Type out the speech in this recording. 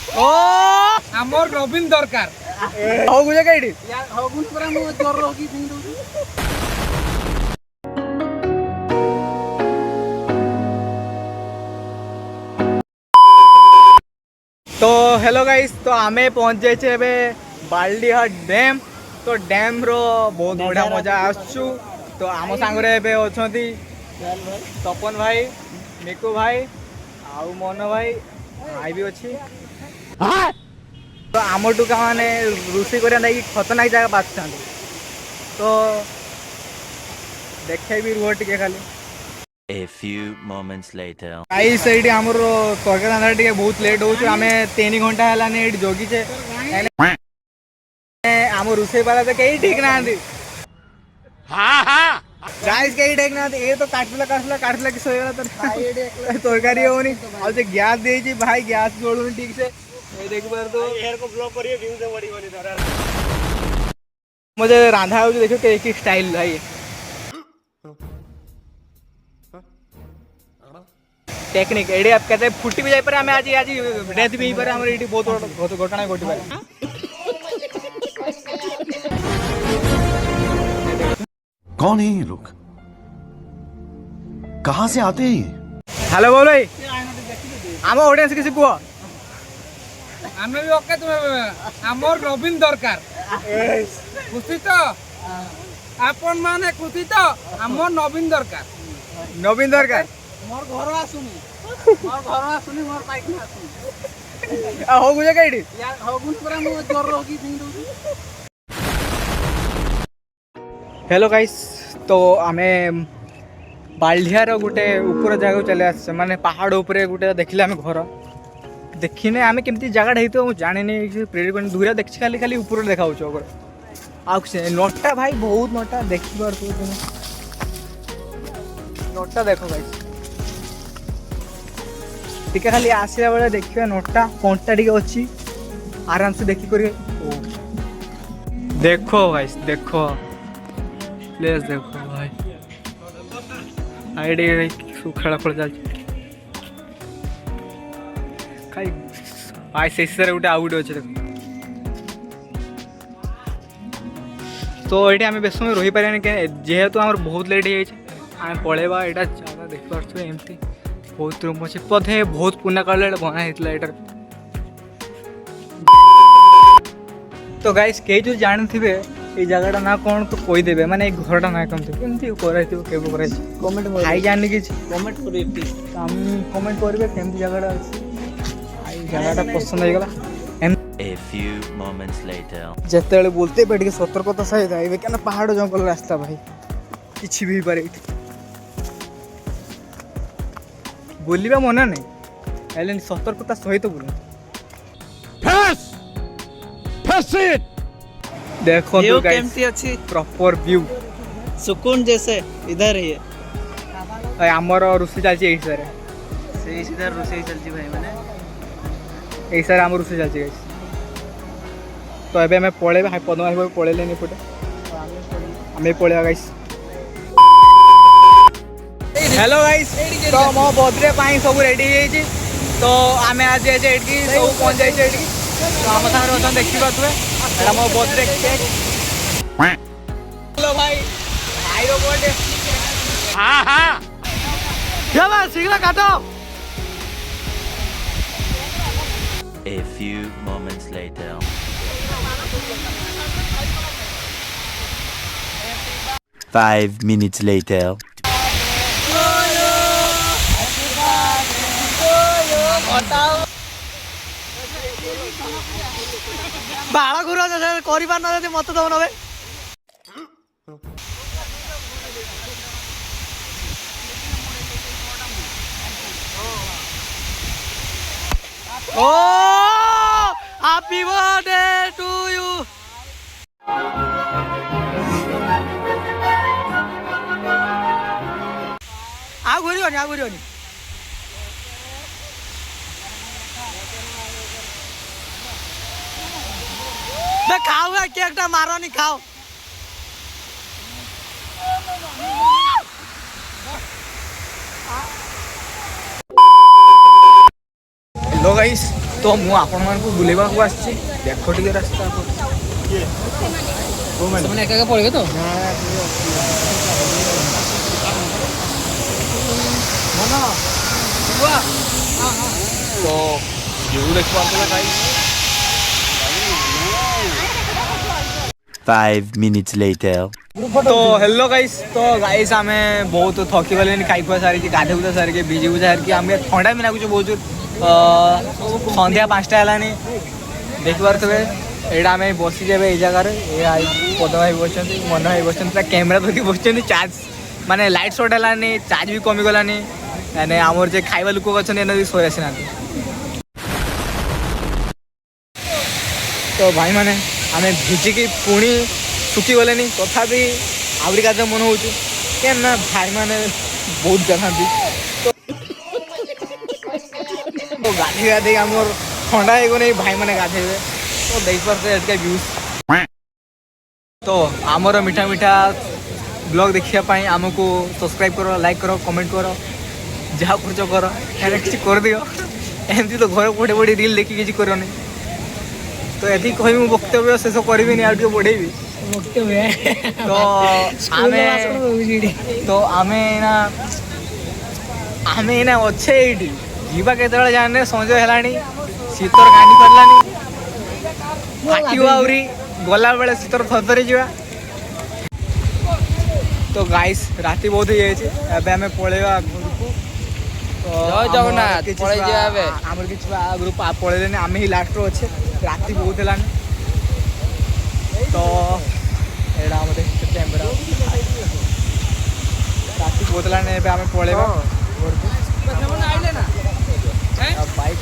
ओ आमर नवीन दरकार हो गुजे कइडी यार हगुन परा मो जोर होगी पिन दउ। तो हेलो गाइस, तो आमे पहुंच जाइए बाल्डीहाट डैम। तो डैम रो बहुत बढ़िया मजा आसु। तो आम सांगरे अच्छी तपन भाई, मिकु भाई, आउ मन भाई भाई भी अच्छी। तो आम टुका मैंने रोषे कर खतरनाक जगह बाछुं। तो देखे भी रुह टे खाली। A few moments later. आई सही आमर तरकारी रांधा टे बहुत लेट हो। आम 3 घंटा है जगिचे आम रोषे वाला तो कहीं ठीक ना गाइस कहीं ठीक ना। ये तो काटला कि सही तरकारी होनी और गैस दे भाई गैस जोड़ू ठीक से देख पार। तो हेयर को ब्लॉक करिए व्यू से बड़ी बड़ी मुझे रांधा हो देखो कि स्टाइल भाई टेक्निक एडी आप कहते फुटी भी जाई पर हमें आज आज डेथ भी पर हमर एडी बहुत घटना घटी पारे। कौन है ये लोग, कहां से आते हैं? हेलो बोल भाई आम ऑडियंस किसी को आमे भी ओके तुम आमर नवीन दरकार खुशी तो आपन माने खुशी तो आमर नवीन दरकार नवीन दरकार मोर घर आसुनी मोर बाइक में आसुनी हो गुजे कइडी यार हगुन परा मो जोर होगी पिन दउ। हेलो गाइस, तो आमे बाल्डिहार गोटे ऊपर जगह चले आस माने पहाड़ ऊपर गोटे देखले आमे घर देखिने आमे केमती जगह है तो जाने नहीं प्रेरित दूर देखी खाली खाली ऊपर देखा आगे नटा भाई बहुत नटा देखी पार नटा देखो गाइस टिके खाली आसला बेले देखिए नटा कंटा टिके अच्छी आराम से देखी कर देखो गाइस देखो प्लेस देखो भाई आईडी खेला खोल चलती कई भाई शेषर गोटे आउ गोटे अच्छे देख। तो ये आम बेस समय रही पारे जेहेतु आम बहुत लेट हो पलैबा यहाँ जगह देख पार्थ एमती बहुत रूम अच्छे पधे बहुत पुना काल बनाई यहाँ। तो गाइस कई जो जानी थे ये जगह ना कौन तो कहीदेवे माने घरटा ना कम थी कमेंट भाई जानी कि कमेंट कमेंट करेंगे केमती जगह जगहटा पसंद हो गला। A few moments later. जिते बोलते पे सतर्कता सहित आइबे क्या पहाड़ जंगल रास्ता भाई किसी भी पारे बोलवा मना नहीं सतर्कता सहित बोल देखो व्यू केमती अच्छी प्रॉपर व्यू सुकून जैसे इधर ही है। आमर रोषे चलती यही सर से सीधा रोषे चलती भाई माने यही सर आम रोषे चलती गाइस। तो अबे हमें पलैबा हाई पद्मा भाई पलैले नहीं पटे आम पलैबा गाइस। हेलो गाइस, तो मो बर्थडे पाई सब रेडी हो तो आम आज सब पहुंच जाइए तो आम सागर देखी पारे एटा मो बर्थडे केक। हेलो भाई भाई रो बर्थडे हां शीघ्र काटो। A few moments later. Five minutes later. बाड़ा घुरा कर मत दब ना ओ हैप्पी बर्थडे टू यू। आ घुरी खाओ केकटा मारनी खाओ। हेलो गाइस तो मु आपण मानकु बुलेबा को आछि देखो टिके रास्ता ସେମାନେ ଏକା ଏକା ପଳେଇବେ ତ तो व्यू देख पारतला गाइस 5 minutes later. तो हेलो गाइस आमे बहुत थकी गले खाई खुआ सारी गाधे गुधा सारी भिजी भुजा सारी आम ठंडा भी लगुच बहुत संध्या 5टा है देख पारे एटा आम बसी जाए ये जगार पद भाई बस मन भाई बस कैमेरा धरिकी बस चार्ज माने लाइट सर्ट है चार्ज भी कमी गलानी मैंने आमर जे खाଇବା लोक अच्छा सोई आसी ना तो भाई मैंने आम भिजिकी पुणी सुखी गले तथापि आहरी गाधा मन हो भाई मैंने बहुत गाधाती तो गाधे गाधे आमर ठंडा हो गई भाई मैंने गाधेबे तो देख पारे व्यूज तो आमर मीठा मीठा ब्लॉग देखापी आमको सब्सक्राइब करो लाइक करो कमेंट करो जहाँ खर्च कर किसी कर दियो एमती तो घर पढ़े पढ़ी रील देखी किसी करनी तो ये कह वक्तव्य शेष करी आगे बढ़ेबी तो आमे ना अच्छे ये जीवा के जाने संजय है शीतर गानी पारानी फाटी आहरी गला बेले शीतर थरथरी जा तो गाइस राति बहुत हो जाए आम पलैया घर को जय जगन्नाथ पळै जिया एबे हमर किछ ग्रुप पळैले आम ही लास्ट रो अच्छे राति बहुत है तो एडा हमर कैमरा राति बहुत है आम पळैबा घर को आइले ना बाइक